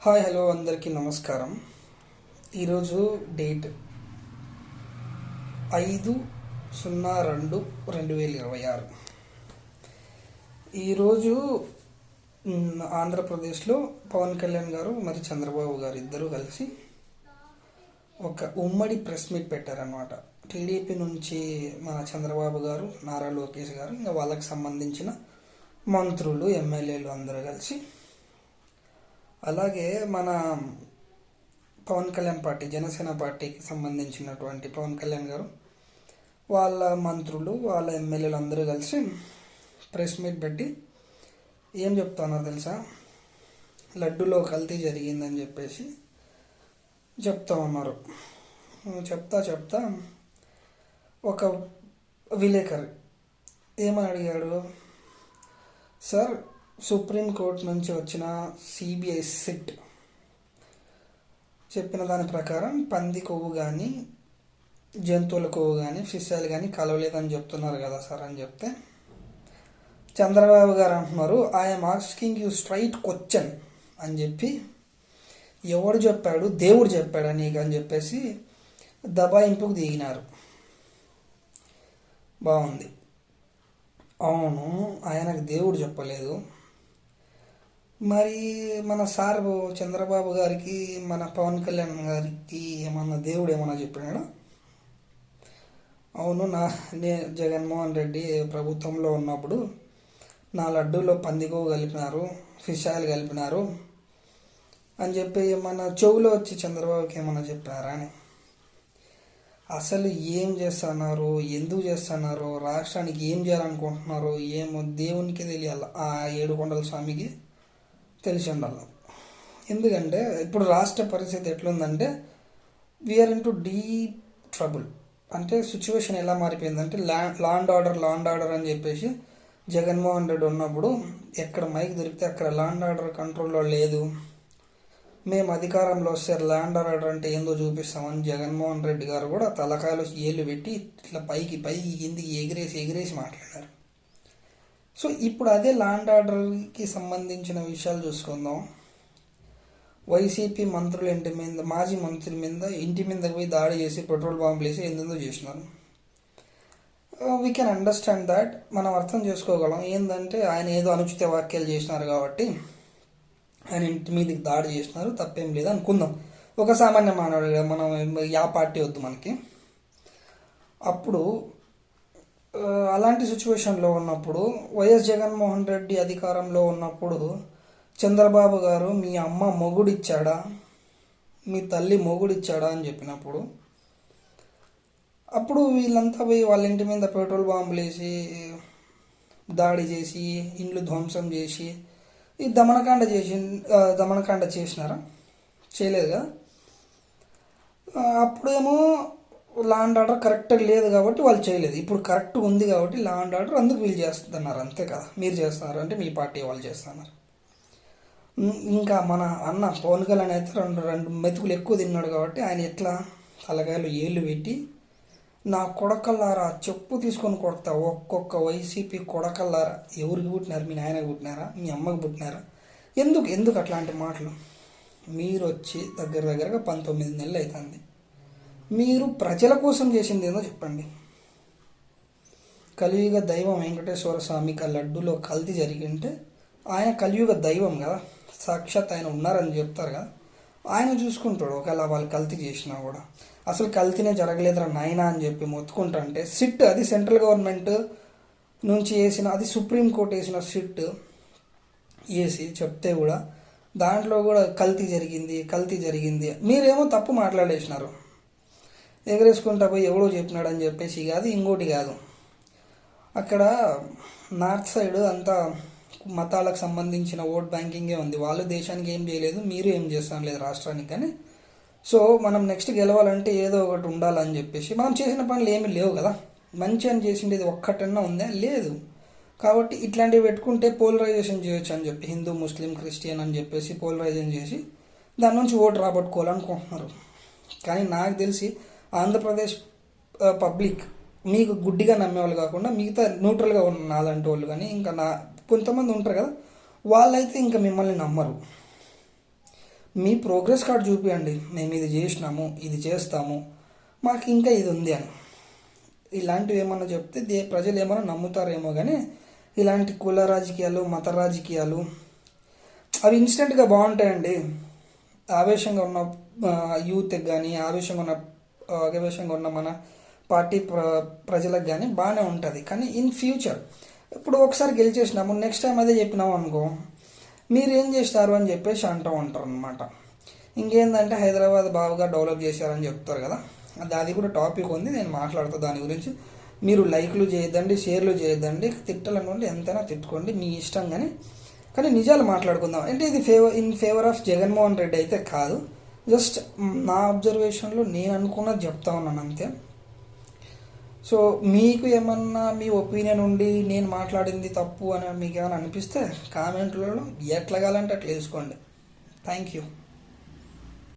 Hi hello అందరికీ నమస్కారం. ఈరోజు డేట్ 5/02/2026. ఈరోజు ఆంధ్రప్రదేశ్లో పవన్ కళ్యాణ్ గారు మరి చంద్రబాబు గారు ఇద్దరు కలిసి ఒక ఉమ్మడి ప్రెస్ మీట్ పెట్టారనమాట. టీడీపీ నుంచి మన చంద్రబాబు గారు, నారా లోకేష్ గారు, ఇంకా వాళ్ళకి సంబంధించిన మంత్రులు, ఎమ్మెల్యేలు అందరూ కలిసి, అలాగే మన పవన్ కళ్యాణ్ పార్టీ, జనసేన పార్టీకి సంబంధించినటువంటి పవన్ కళ్యాణ్ గారు, వాళ్ళ మంత్రులు, వాళ్ళ ఎమ్మెల్యేలు అందరూ కలిసి ప్రెస్ మీట్ పెట్టి ఏం చెప్తున్నారు తెలుసా? లడ్డూలో కల్తీ జరిగిందని చెప్పేసి చెప్తా ఉన్నారు. చెప్తా ఒక విలేకరి ఏమని అడిగాడు, సార్, సుప్రీంకోర్టు నుంచి వచ్చిన సిబిఐ సిట్ చెప్పిన దాని ప్రకారం పంది కొవ్వు కానీ, జంతువుల కొవ్వు కానీ, ఫిష్ ఆయిల్ కానీ కలవలేదని చెప్తున్నారు కదా సార్ అని చెప్తే, చంద్రబాబు గారు అంటున్నారు, I'm asking you straight question అని చెప్పి, ఎవడు చెప్పాడు? దేవుడు చెప్పాడా నీకు అని చెప్పేసి దబాయింపుకు దిగినారు. బాగుంది. అవును, ఆయనకు దేవుడు చెప్పలేదు. మరి మన సార్ చంద్రబాబు గారికి, మన పవన్ కళ్యాణ్ గారికి ఏమన్నా దేవుడు ఏమన్నా చెప్పినాడా? అవును, జగన్మోహన్ రెడ్డి ప్రభుత్వంలో ఉన్నప్పుడు నా లడ్డూలో పందికొవ్వు కలిపినారు, ఫిష్ ఆయిల్ కలిపినారు అని చెప్పి మన చెవులో వచ్చి చంద్రబాబుకి ఏమన్నా చెప్పారా అని. అసలు ఏం చేస్తున్నారు, ఎందుకు చేస్తున్నారు, రాష్ట్రానికి ఏం చేయాలనుకుంటున్నారు ఏమో దేవునికి తెలియాలి, ఆ ఏడుకొండల స్వామికి తెలిసి ఉండాలి. ఎందుకంటే ఇప్పుడు రాష్ట్ర పరిస్థితి ఎట్లుందంటే, we are in too deep. అంటే సిచ్యువేషన్ ఎలా మారిపోయిందంటే, లాండ్ ఆర్డర్ అని చెప్పేసి జగన్మోహన్ రెడ్డి ఉన్నప్పుడు ఎక్కడ మైక్ దొరికితే అక్కడ లాండ్ ఆర్డర్ కంట్రోల్లో లేదు, మేము అధికారంలో వస్తే ల్యాండ్ ఆర్డర్ అంటే ఏందో చూపిస్తామని జగన్మోహన్ రెడ్డి గారు కూడా తలకాయలు ఏళ్ళు పెట్టి ఇట్లా పైకి కిందికి ఎగిరేసి మాట్లాడారు. సో ఇప్పుడు అదే ల్యాండ్ ఆర్డర్కి సంబంధించిన విషయాలు చూసుకుందాం. వైసీపీ మంత్రుల ఇంటి మీద, మాజీ మంత్రుల మీద ఇంటి మీదకి పోయి దాడి చేసి పెట్రోల్ బాంబులు వేసి ఎందులో చేసినారు. We can understand that. మనం అర్థం చేసుకోగలం. ఏంటంటే ఆయన ఏదో అనుచిత వ్యాఖ్యలు చేసినారు కాబట్టి ఆయన ఇంటి మీదకి దాడి చేసినారు, తప్పేం లేదు అనుకుందాం. ఒక సామాన్య మానవుడిగా మనం యా పార్టీ వద్దు మనకి. అప్పుడు అలాంటి సిచ్యువేషన్లో ఉన్నప్పుడు వైఎస్ జగన్మోహన్ రెడ్డి అధికారంలో ఉన్నప్పుడు చంద్రబాబు గారు మీ అమ్మ మొగుడిచ్చాడా, మీ తల్లి మొగుడిచ్చాడా అని చెప్పినప్పుడు, అప్పుడు వీళ్ళంతా పోయి వాళ్ళ ఇంటి మీద పెట్రోల్ బాంబులు వేసి దాడి చేసి ఇండ్లు ధ్వంసం చేసి ఈ దమనకాండ చేసినారా? చేయలేదు కదా. అప్పుడేమో లాండ్ ఆర్డర్ కరెక్ట్గా లేదు కాబట్టి వాళ్ళు చేయలేదు. ఇప్పుడు కరెక్ట్ ఉంది కాబట్టి లాండ్ ఆర్డర్ అందుకు వీళ్ళు చేస్తున్నారు, అంతే కదా. మీరు చేస్తున్నారు అంటే మీ పార్టీ వాళ్ళు చేస్తున్నారు. ఇంకా మన అన్న పవన్ కళ్యాణ్ అయితే రెండు మెతుకులు ఎక్కువ తిన్నాడు కాబట్టి ఆయన ఎట్లా తలకాయలు ఏళ్ళు పెట్టి, నా కొడకల్లారా చెప్పు తీసుకొని కొడతా, ఒక్కొక్క వైసీపీ కొడకల్లారా, ఎవరికి పుట్టినారు? మీ నాయనకు పుట్టినారా? మీ అమ్మకు పుట్టినారా? ఎందుకు అట్లాంటి మాటలు? మీరు వచ్చి దగ్గరగా 19 నెలలు అవుతుంది. మీరు ప్రజల కోసం చేసింది ఏందో చెప్పండి. కలియుగ దైవం వెంకటేశ్వర స్వామికి ఆ లడ్డూలో కల్తీ జరిగింటే, ఆయన కలియుగ దైవం కదా, సాక్షాత్ ఆయన ఉన్నారని చెప్తారు కదా, ఆయన చూసుకుంటాడు. ఒకవేళ వాళ్ళు కల్తీ చేసినా కూడా అసలు కల్తీనే జరగలేదురా నాయనా అని చెప్పి మొత్తుకుంటుంటే, సిట్ అది సెంట్రల్ గవర్నమెంట్ నుంచి వేసిన, అది సుప్రీంకోర్టు వేసిన సిట్ వేసి చెప్తే కూడా దాంట్లో కూడా కల్తీ జరిగింది మీరేమో తప్పు మాట్లాడేసినారు. ఎగరేసుకుంటా పోయి ఎవడో చెప్పినాడని చెప్పేసి కాదు, ఇంకోటి కాదు. అక్కడ నార్త్ సైడ్ అంతా మతాలకు సంబంధించిన ఓట్ బ్యాంకింగే ఉంది. వాళ్ళు దేశానికి ఏం చేయలేదు, మీరు ఏం చేస్తాను లేదు రాష్ట్రానికి. కానీ సో మనం నెక్స్ట్ గెలవాలంటే ఏదో ఒకటి ఉండాలని చెప్పేసి మనం చేసిన పనులు ఏమీ లేవు కదా. మంచి అని చేసిండేది ఒక్కటన్నా ఉందా? లేదు. కాబట్టి ఇట్లాంటివి పెట్టుకుంటే పోలరైజేషన్ చేయొచ్చు అని చెప్పి, హిందూ, ముస్లిం, క్రిస్టియన్ అని చెప్పేసి పోలరైజేషన్ చేసి దాని నుంచి ఓటు రాబట్టుకోవాలనుకుంటున్నారు. కానీ నాకు తెలిసి ఆంధ్రప్రదేశ్ పబ్లిక్ మీకు గుడ్డిగా నమ్మేవాళ్ళు కాకుండా మిగతా న్యూట్రల్గా ఉన్న నాలాంటి వాళ్ళు కానీ ఇంకా కొంతమంది ఉంటారు కదా, వాళ్ళైతే ఇంకా మిమ్మల్ని నమ్మరు. మీ ప్రోగ్రెస్ కార్డ్ చూపించండి, మేము ఇది చేసినాము, ఇది చేస్తాము, మాకు ఇంకా ఇది ఉంది అని. ఇలాంటివి ఏమన్నా చెప్తే ప్రజలు ఏమన్నా నమ్ముతారేమో. కానీ ఇలాంటి కుల రాజకీయాలు, మత రాజకీయాలు అవి ఇన్స్టెంట్గా బాగుంటాయండి. ఆవేశంగా ఉన్న యూత్కి కానీ, ఆవేశంగా ఉన్న మన పార్టీ ప్రజలకు కానీ బాగానే ఉంటుంది. కానీ ఇన్ ఫ్యూచర్ ఇప్పుడు ఒకసారి గెలిచేసినాము, నెక్స్ట్ టైం అదే చెప్పినాము అనుకో, మీరు ఏం చేస్తారు అని చెప్పేసి అంటూ ఉంటారు అనమాట. ఇంకేందంటే హైదరాబాద్ బాగా డెవలప్ చేశారని చెప్తారు కదా, అది కూడా టాపిక్ ఉంది, నేను మాట్లాడుతా దాని గురించి. మీరు లైక్లు చేయొద్దండి, షేర్లు చేయొద్దండి, తిట్టాలనుకోండి ఎంతైనా తిట్టుకోండి, మీ ఇష్టం. కానీ నిజాలు మాట్లాడుకుందాం. అంటే ఇది in favour of Jaganmohan Reddy అయితే కాదు, జస్ట్ నా అబ్జర్వేషన్లో నేను అనుకున్నది చెప్తా ఉన్నాను అంతే. సో మీకు ఏమన్నా మీ ఒపీనియన్ ఉండి నేను మాట్లాడింది తప్పు అని మీకు ఏమైనా అనిపిస్తే కామెంట్లలో ఎట్లా కావాలంటే అట్లా వేసుకోండి. Thank you.